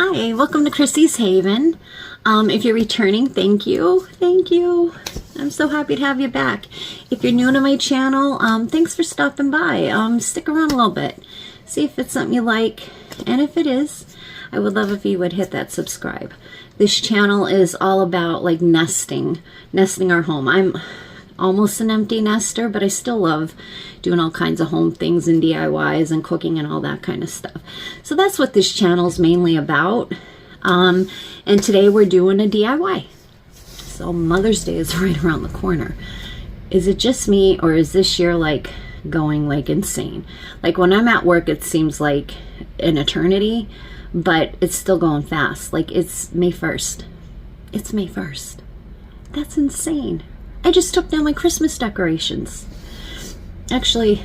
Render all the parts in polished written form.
Hi, welcome to Chrissy's Haven. If you're returning, thank you. Thank you. I'm so happy to have you back. If you're new to my channel, thanks for stopping by. Stick around a little bit. See if it's something you like. And if it is, I would love if you would hit that subscribe. This channel is all about like nesting our home. I'm almost an empty nester, but I still love doing all kinds of home things and DIYs and cooking and all that kind of stuff. So that's what this channel is mainly about. And today we're doing a DIY. So Mother's Day is right around the corner. Is it just me, or is this year like going like insane? Like when I'm at work, it seems like an eternity, but it's still going fast. Like it's May 1st. It's May 1st. That's insane. I just took down my Christmas decorations. Actually,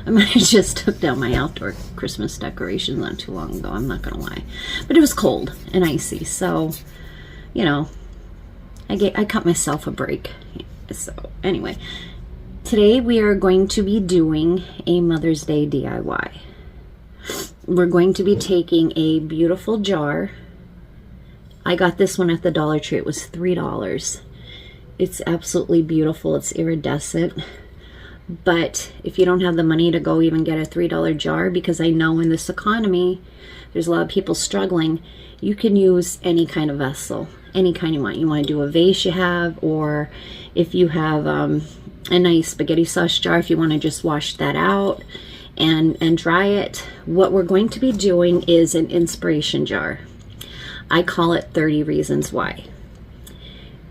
I might have just took down my outdoor Christmas decorations not too long ago. I'm not gonna lie, but it was cold and icy, so you know, I cut myself a break. So anyway, today we are going to be doing a Mother's Day DIY. We're going to be taking a beautiful jar. I got this one at the Dollar Tree. It was $3. It's absolutely beautiful. It's iridescent. But if you don't have the money to go even get a $3 jar, because I know in this economy there's a lot of people struggling, you can use any kind of vessel, any kind you want. You want to do a vase you have, or if you have a nice spaghetti sauce jar, if you want to just wash that out and dry it. What we're going to be doing is an inspiration jar. I call it 30 Reasons Why.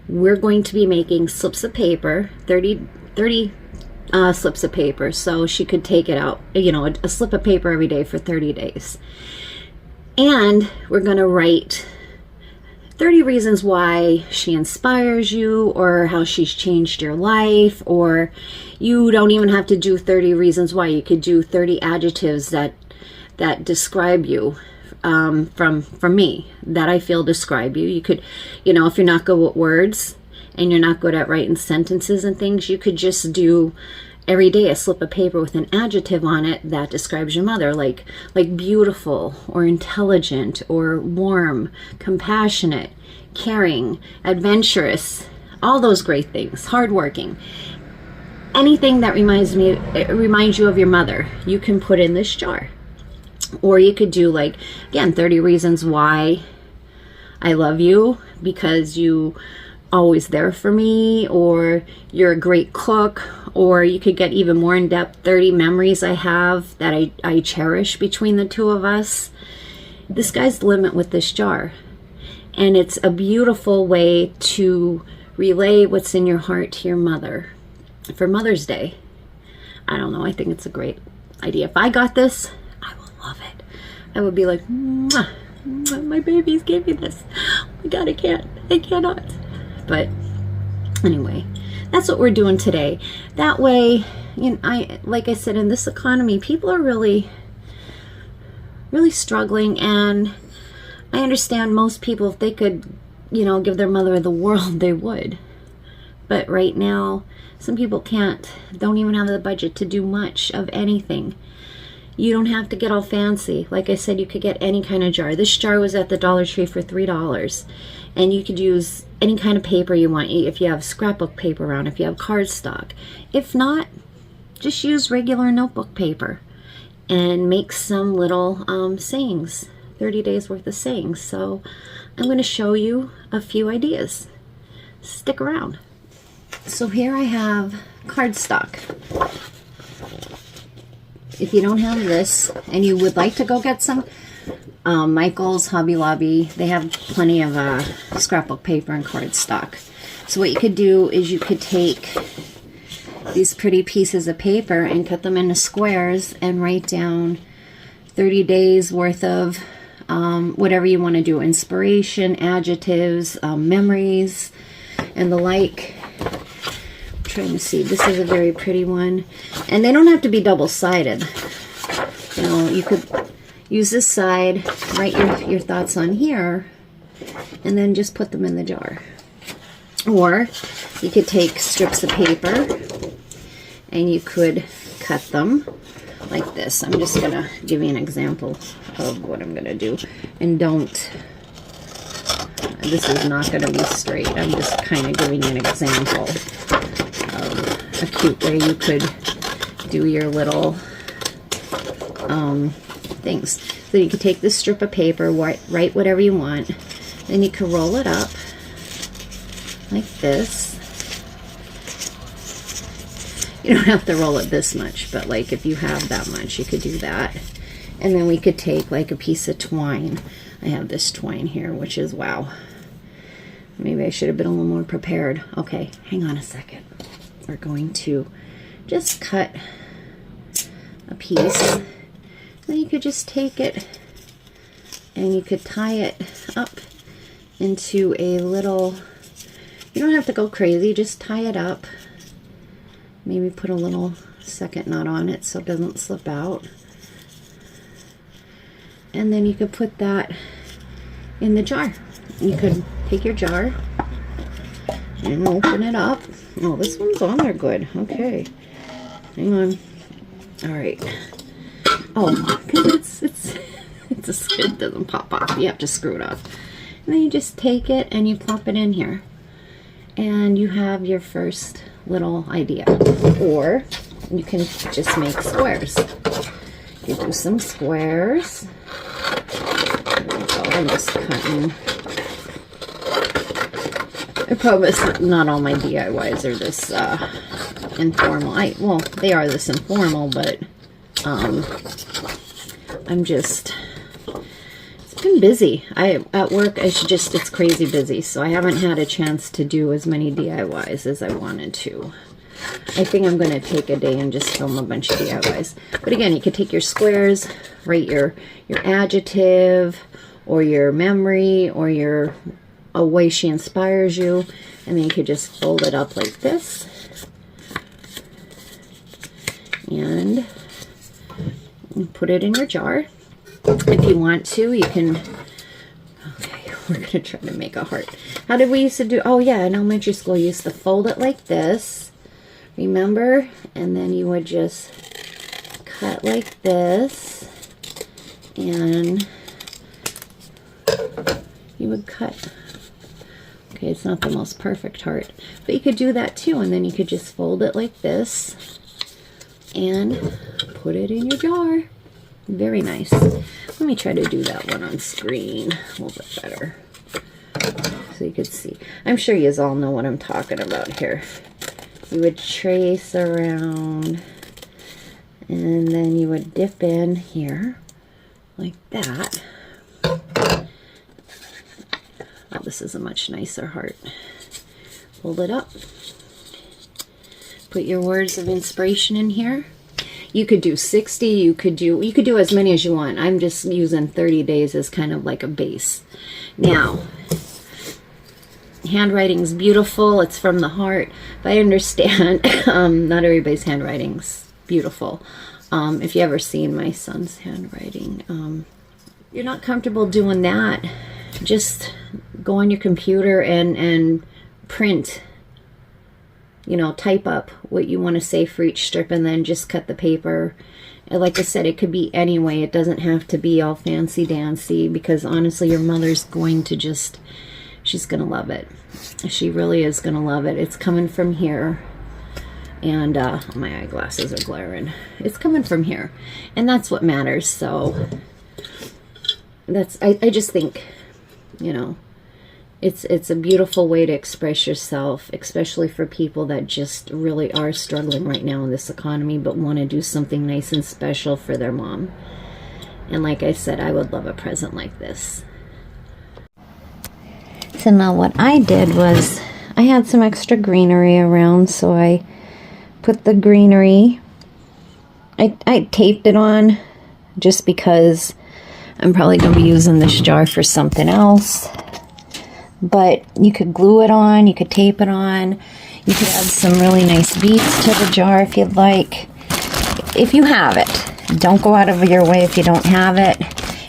We're going to be making slips of paper, 30 slips of paper, so she could take it out, you know, a slip of paper every day for 30 days. And we're going to write 30 reasons why she inspires you, or how she's changed your life, or you don't even have to do 30 reasons why. You could do 30 adjectives that describe you. From me, that I feel describe you. You could, you know, if you're not good with words and you're not good at writing sentences and things, you could just do every day a slip of paper with an adjective on it that describes your mother, like beautiful, or intelligent, or warm, compassionate, caring, adventurous, all those great things, hardworking. Anything that reminds you of your mother, you can put in this jar. Or you could do, like, again, 30 reasons why I love you, because you always there for me, or you're a great cook, or you could get even more in depth, 30 memories I have that I cherish between the two of us. The sky's the limit with this jar. And it's a beautiful way to relay what's in your heart to your mother for Mother's Day. I don't know, I think it's a great idea. If I got this, love it. I would be like, mwah, mwah, my babies gave me this. Oh my God, I cannot. But anyway, that's what we're doing today. That way, you know, like I said, in this economy, people are really struggling, and I understand most people, if they could, you know, give their mother the world, they would. But right now, some people don't even have the budget to do much of anything. You don't have to get all fancy. Like I said, you could get any kind of jar. This jar was at the Dollar Tree for $3. And you could use any kind of paper you want. If you have scrapbook paper around, if you have cardstock. If not, just use regular notebook paper. And make some little sayings. 30 days worth of sayings. So I'm going to show you a few ideas. Stick around. So here I have cardstock. If you don't have this and you would like to go get some, Michael's, Hobby Lobby, they have plenty of scrapbook paper and cardstock. So what you could do is you could take these pretty pieces of paper and cut them into squares and write down 30 days worth of whatever you want to do, inspiration, adjectives, memories, and the like. Trying to see, this is a very pretty one, and they don't have to be double-sided. You know, you could use this side, write your thoughts on here, and then just put them in the jar. Or you could take strips of paper and you could cut them like this. I'm just gonna give you an example of what I'm gonna do. And this is not gonna be straight. I'm just kind of giving you an example of a cute way you could do your little things. So you could take this strip of paper, write whatever you want, then you can roll it up like this. You don't have to roll it this much, but like if you have that much, you could do that. And then we could take like a piece of twine. I have this twine here, which is, wow. Maybe I should have been a little more prepared. Okay, hang on a second. We're going to just cut a piece. Then you could just take it and you could tie it up into a little, you don't have to go crazy, just tie it up. Maybe put a little second knot on it so it doesn't slip out. And then you could put that in the jar. You could take your jar and open it up. Oh, this one's on there good. Okay. Hang on. All right. Oh, because it doesn't pop off. You have to screw it off. And then you just take it and you plop it in here. And you have your first little idea. Or you can just make squares. You do some squares. I'm just cutting. I promise not all my DIYs are this informal. Well, they are this informal, but I'm just, it's been busy. At work, it's crazy busy, so I haven't had a chance to do as many DIYs as I wanted to. I think I'm going to take a day and just film a bunch of DIYs. But again, you could take your squares, write your adjective, or your memory, or a way she inspires you, and then you could just fold it up like this. And put it in your jar. If you want to, you can, okay, we're going to try to make a heart. How did we used to do, oh yeah, in elementary school, you used to fold it like this, remember? And then you would just cut like this, and you would cut. Okay, it's not the most perfect heart, but you could do that too, and then you could just fold it like this and put it in your jar. Very nice. Let me try to do that one on screen a little bit better so you could see. I'm sure you all know what I'm talking about here. You would trace around and then you would dip in here like that. Oh, this is a much nicer heart. Hold it up. Put your words of inspiration in here. You could do 60, you could do as many as you want. I'm just using 30 days as kind of like a base. Now, handwriting's beautiful, it's from the heart, but I understand not everybody's handwriting's beautiful. If you ever seen my son's handwriting, you're not comfortable doing that, just go on your computer and print, you know, type up what you want to say for each strip and then just cut the paper. And like I said, it could be any way. It doesn't have to be all fancy dancy, because honestly, your mother's going to just, she's going to love it. She really is going to love it. It's coming from here. And my eyeglasses are glaring. It's coming from here. And that's what matters. So that's, I just think, you know, it's a beautiful way to express yourself, especially for people that just really are struggling right now in this economy, but want to do something nice and special for their mom. And like I said, I would love a present like this. So now what I did was, I had some extra greenery around, so I put the greenery, I taped it on just because I'm probably going to be using this jar for something else. But you could glue it on, you could tape it on, you could add some really nice beads to the jar if you'd like. If you have it, don't go out of your way if you don't have it.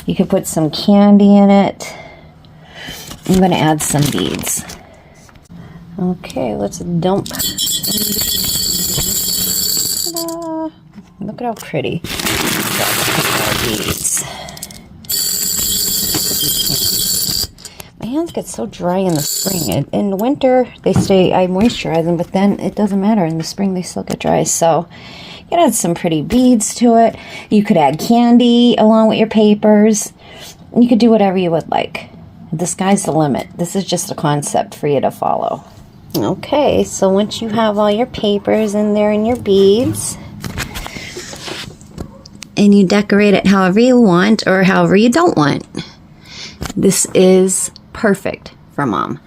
You could put some candy in it. I'm going to add some beads. Okay, let's dump. Ta-da. Look at how pretty. Beads. My hands get so dry in the spring. In the winter, I moisturize them, but then it doesn't matter. In the spring, they still get dry. So you can add some pretty beads to it. You could add candy along with your papers. You could do whatever you would like. The sky's the limit. This is just a concept for you to follow. Okay, so once you have all your papers in there and your beads, and you decorate it however you want or however you don't want, this is perfect for Mom.